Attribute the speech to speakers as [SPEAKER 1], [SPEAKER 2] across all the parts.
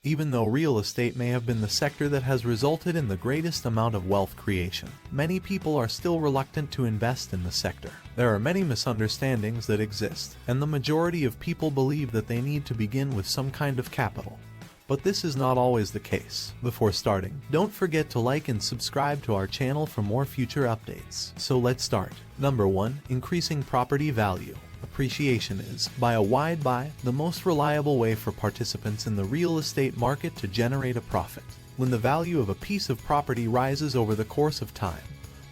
[SPEAKER 1] Even though real estate may have been the sector that has resulted in the greatest amount of wealth creation, many people are still reluctant to invest in the sector. There are many misunderstandings that exist, and the majority of people believe that they need to begin with some kind of capital. But this is not always the case. Before starting, don't forget to like and subscribe to our channel for more future updates. So let's start. Number 1. Increasing property value. Appreciation is, by a wide margin, the most reliable way for participants in the real estate market to generate a profit. When the value of a piece of property rises over the course of time,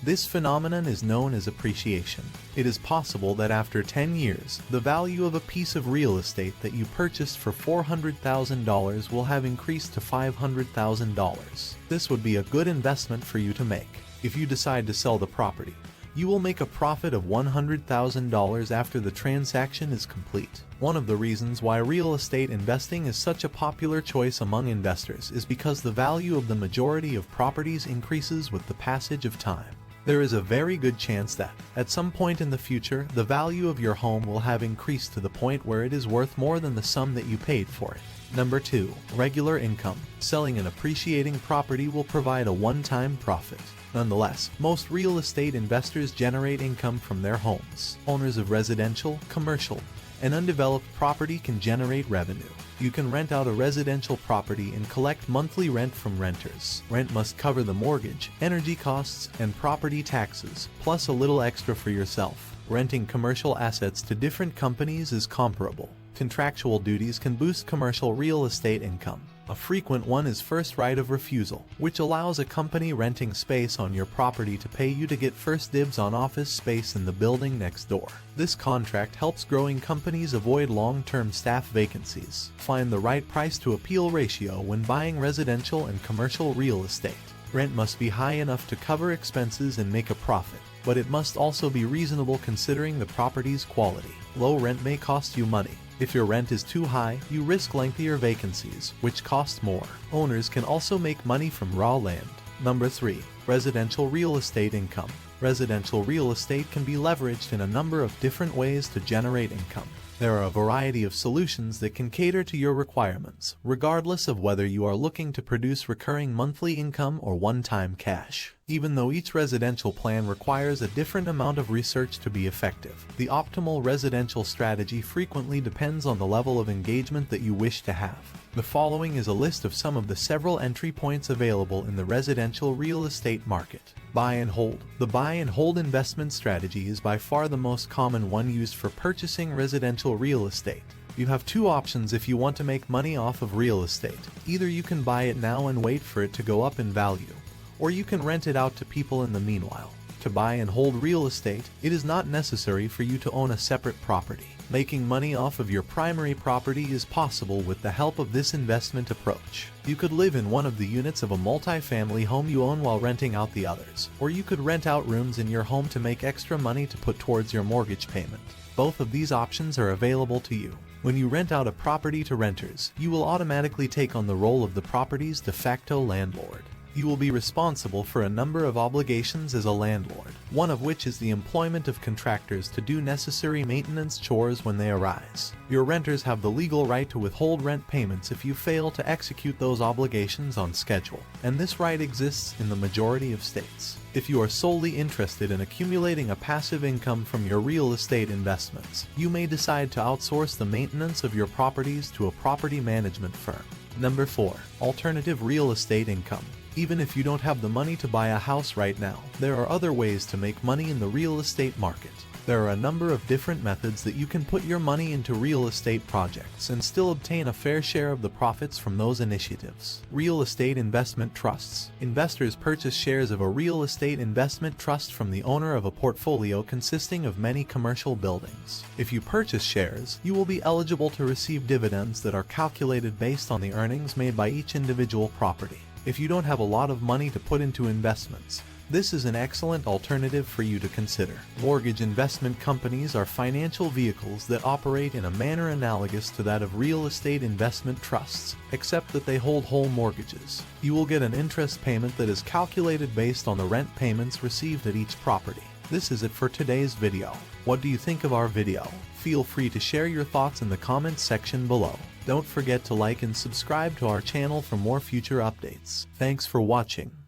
[SPEAKER 1] this phenomenon is known as appreciation. It is possible that after 10 years, the value of a piece of real estate that you purchased for $400,000 will have increased to $500,000. This would be a good investment for you to make. If you decide to sell the property, you will make a profit of $100,000 after the transaction is complete. One of the reasons why real estate investing is such a popular choice among investors is because the value of the majority of properties increases with the passage of time. There is a very good chance that, at some point in the future, the value of your home will have increased to the point where it is worth more than the sum that you paid for it. Number 2. Regular income. Selling an appreciating property will provide a one-time profit. Nonetheless, most real estate investors generate income from their homes. Owners of residential, commercial, and undeveloped property can generate revenue. You can rent out a residential property and collect monthly rent from renters. Rent must cover the mortgage, energy costs, and property taxes, plus a little extra for yourself. Renting commercial assets to different companies is comparable. Contractual duties can boost commercial real estate income. A frequent one is first right of refusal, which allows a company renting space on your property to pay you to get first dibs on office space in the building next door. This contract helps growing companies avoid long-term staff vacancies. Find the right price to appeal ratio when buying residential and commercial real estate. Rent must be high enough to cover expenses and make a profit, but it must also be reasonable considering the property's quality. Low rent may cost you money. If your rent is too high, you risk lengthier vacancies, which cost more. Owners can also make money from raw land. Number 3. Residential real estate income. Residential real estate can be leveraged in a number of different ways to generate income. There are a variety of solutions that can cater to your requirements, regardless of whether you are looking to produce recurring monthly income or one-time cash. Even though each residential plan requires a different amount of research to be effective, the optimal residential strategy frequently depends on the level of engagement that you wish to have. The following is a list of some of the several entry points available in the residential real estate market. Buy and hold. The buy and hold investment strategy is by far the most common one used for purchasing residential real estate. You have two options if you want to make money off of real estate. Either you can buy it now and wait for it to go up in value, or you can rent it out to people in the meanwhile. To buy and hold real estate, it is not necessary for you to own a separate property. Making money off of your primary property is possible with the help of this investment approach. You could live in one of the units of a multi-family home you own while renting out the others, or you could rent out rooms in your home to make extra money to put towards your mortgage payment. Both of these options are available to you. When you rent out a property to renters, you will automatically take on the role of the property's de facto landlord. You will be responsible for a number of obligations as a landlord, one of which is the employment of contractors to do necessary maintenance chores when they arise. Your renters have the legal right to withhold rent payments if you fail to execute those obligations on schedule, and this right exists in the majority of states. If you are solely interested in accumulating a passive income from your real estate investments, you may decide to outsource the maintenance of your properties to a property management firm. Number 4. Alternative real estate income. Even if you don't have the money to buy a house right now, there are other ways to make money in the real estate market. There are a number of different methods that you can put your money into real estate projects and still obtain a fair share of the profits from those initiatives. Real estate investment trusts. Investors purchase shares of a real estate investment trust from the owner of a portfolio consisting of many commercial buildings. If you purchase shares, you will be eligible to receive dividends that are calculated based on the earnings made by each individual property. If you don't have a lot of money to put into investments, this is an excellent alternative for you to consider. Mortgage investment companies are financial vehicles that operate in a manner analogous to that of real estate investment trusts, except that they hold whole mortgages. You will get an interest payment that is calculated based on the rent payments received at each property. This is it for today's video. What do you think of our video? feel free to share your thoughts in the comments section below. Don't forget to like and subscribe to our channel for more future updates. Thanks for watching.